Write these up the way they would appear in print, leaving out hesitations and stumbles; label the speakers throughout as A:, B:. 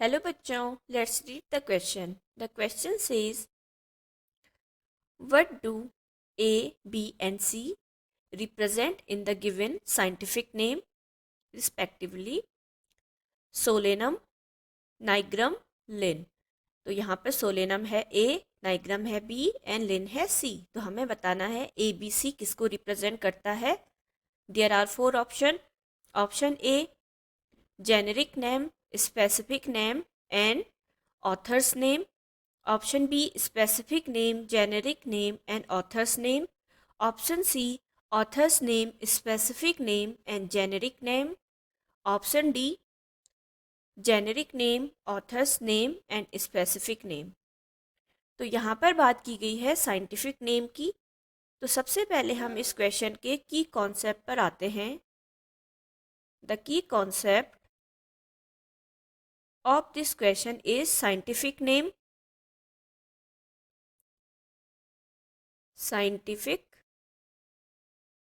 A: Hello बच्चों, let's read the question. The question says what do A B and C represent in the given scientific name respectively Solanum, nigrum, Linn. तो यहाँ पर Solanum है A, nigrum है B and Linn है C. तो हमें बताना है ए बी सी किसको रिप्रेजेंट करता है. There are four option. Option A generic name, specific name and authors name. Option B specific name, generic name and author's name. Option C author's name, specific name and generic name. Option D generic name, author's name and specific name. तो यहाँ पर बात की गई है scientific name की. तो सबसे पहले हम इस क्वेश्चन के की कॉन्सेप्ट पर आते हैं. The key concept of this question is scientific name. Scientific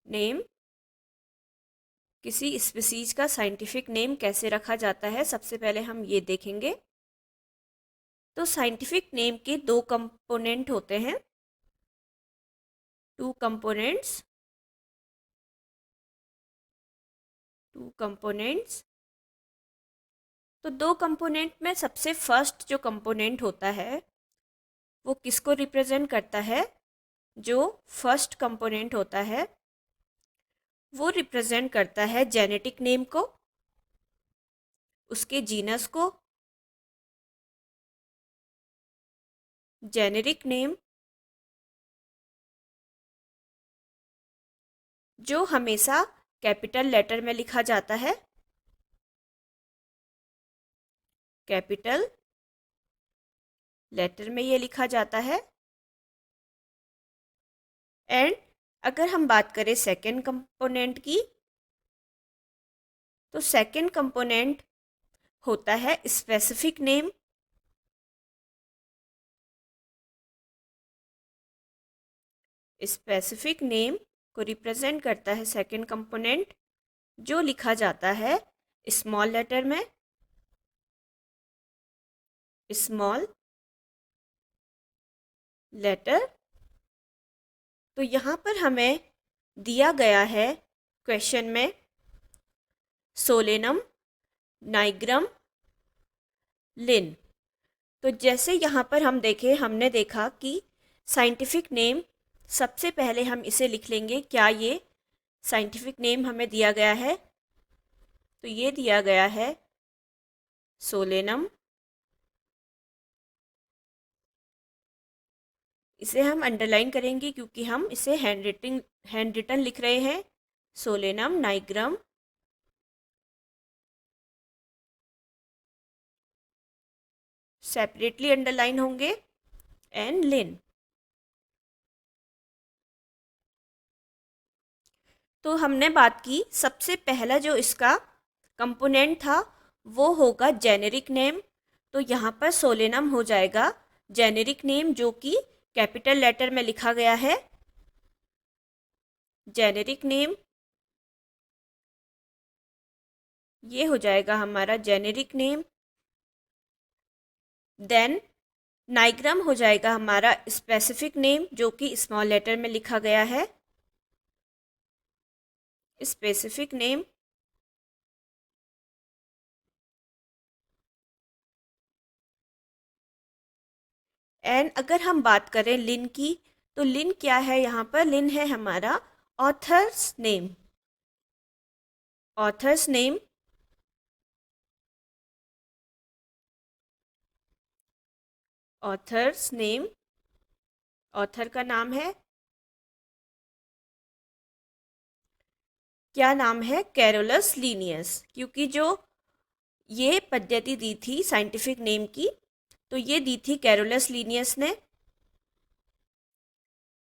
A: name, किसी स्पीसीज का साइंटिफिक नेम कैसे रखा जाता है, सबसे पहले हम ये देखेंगे. तो साइंटिफिक नेम के दो कंपोनेंट होते हैं, टू कंपोनेंट्स. तो दो कंपोनेंट में सबसे फर्स्ट जो कंपोनेंट होता है वो किसको रिप्रेजेंट करता है. जो फर्स्ट कंपोनेंट होता है वो रिप्रेजेंट करता है जेनेटिक नेम को, उसके जीनस को. जेनेरिक नेम जो हमेशा कैपिटल लेटर में लिखा जाता है, कैपिटल लेटर में ये लिखा जाता है. एंड अगर हम बात करें सेकेंड कंपोनेंट की, तो सेकेंड कंपोनेंट होता है स्पेसिफिक नेम. स्पेसिफिक नेम को रिप्रेजेंट करता है सेकेंड कंपोनेंट जो लिखा जाता है स्मॉल लेटर में, स्मॉल लेटर. तो यहाँ पर हमें दिया गया है क्वेश्चन में सोलेनम, नाइग्रम, लिन. तो जैसे यहाँ पर हम देखें, हमने देखा कि साइंटिफिक नेम सबसे पहले हम इसे लिख लेंगे. क्या ये साइंटिफिक नेम हमें दिया गया है? तो ये दिया गया है सोलेनम. इसे हम अंडरलाइन करेंगे क्योंकि हम इसे हैंड रिटन लिख रहे हैं. सोलेनम, नाइग्रम, सेपरेटली अंडरलाइन होंगे, एंड लिन. तो हमने बात की सबसे पहला जो इसका कंपोनेंट था वो होगा जेनेरिक नेम. तो यहाँ पर सोलेनम हो जाएगा जेनेरिक नेम जो कि कैपिटल लेटर में लिखा गया है. जेनेरिक नेम ये हो जाएगा हमारा जेनेरिक नेम. देन नाइग्राम हो जाएगा हमारा स्पेसिफिक नेम जो कि स्मॉल लेटर में लिखा गया है, स्पेसिफिक नेम. एंड अगर हम बात करें लिन की, तो लिन क्या है यहाँ पर? लिन है हमारा author's name. Author's name author's name author का नाम है, क्या नाम है? Carolus Linnaeus. क्योंकि जो ये पद्धति दी थी साइंटिफिक नेम की, तो ये दी थी कैरोलस लीनियस ने.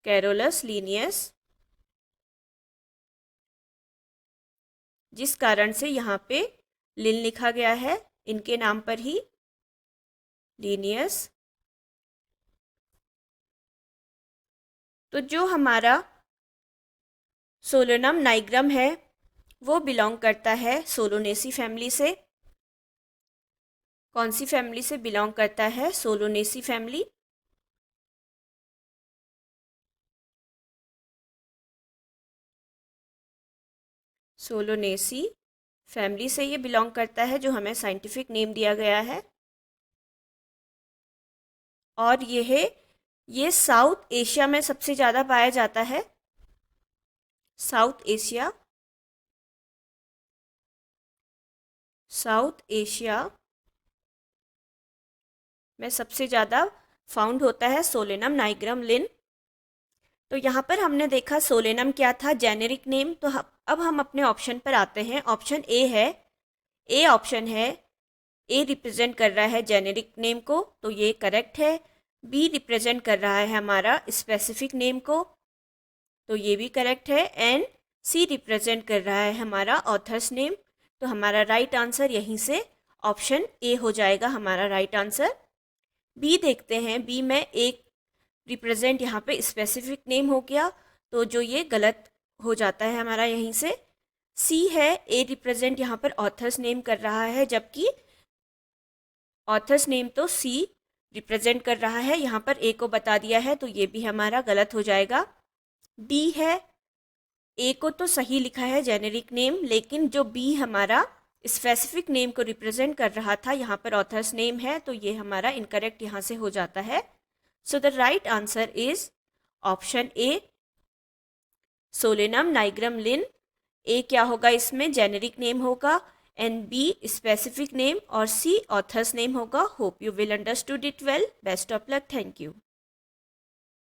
A: कैरोलस लीनियस, जिस कारण से यहाँ पे लिन लिखा गया है इनके नाम पर ही, लीनियस. तो जो हमारा सोलोनम नाइग्रम है वो बिलोंग करता है सोलोनेसी फैमिली से. कौन सी फैमिली से बिलोंग करता है? सोलोनेसी फैमिली। सोलोनेसी फैमिली से ये बिलोंग करता है, जो हमें साइंटिफिक नेम दिया गया है। और ये साउथ एशिया में सबसे ज़्यादा पाया जाता है। साउथ एशिया में सबसे ज़्यादा फाउंड होता है सोलेनम नाइग्रम लिन। तो यहाँ पर हमने देखा सोलेनम क्या था, जेनेरिक नेम। तो अब हम अपने ऑप्शन पर आते हैं। ऑप्शन ए ऑप्शन है, ए रिप्रेजेंट कर रहा है जेनेरिक नेम को, तो ये करेक्ट है। बी रिप्रेजेंट कर रहा है हमारा स्पेसिफिक नेम को, तो ये भी करेक्ट है। एंड सी रिप्रेजेंट कर रहा है हमारा ऑथर्स नेम। तो हमारा राइट आंसर यहीं से ऑप्शन ए हो जाएगा हमारा राइट आंसर। बी देखते हैं। बी में एक रिप्रेजेंट यहाँ पे स्पेसिफिक नेम हो गया, तो जो ये गलत हो जाता है हमारा यहीं से। सी है, ए रिप्रेजेंट यहाँ पर ऑथर्स नेम कर रहा है, जबकि ऑथर्स नेम तो सी रिप्रेजेंट कर रहा है। यहाँ पर ए को बता दिया है, तो ये भी हमारा गलत हो जाएगा। डी है, ए को तो सही लिखा है जेनेरिक नेम, लेकिन जो बी हमारा स्पेसिफिक नेम को रिप्रेजेंट कर रहा था, यहाँ पर ऑथर्स नेम है, तो ये हमारा इनकरेक्ट यहाँ से हो जाता है। So the right answer is option A, Solanum nigrum Linn. A क्या होगा इसमें? जेनेरिक नेम होगा, एंड बी स्पेसिफिक नेम, और सी ऑथर्स नेम होगा। Hope you will understood it well. Best of luck. Thank you.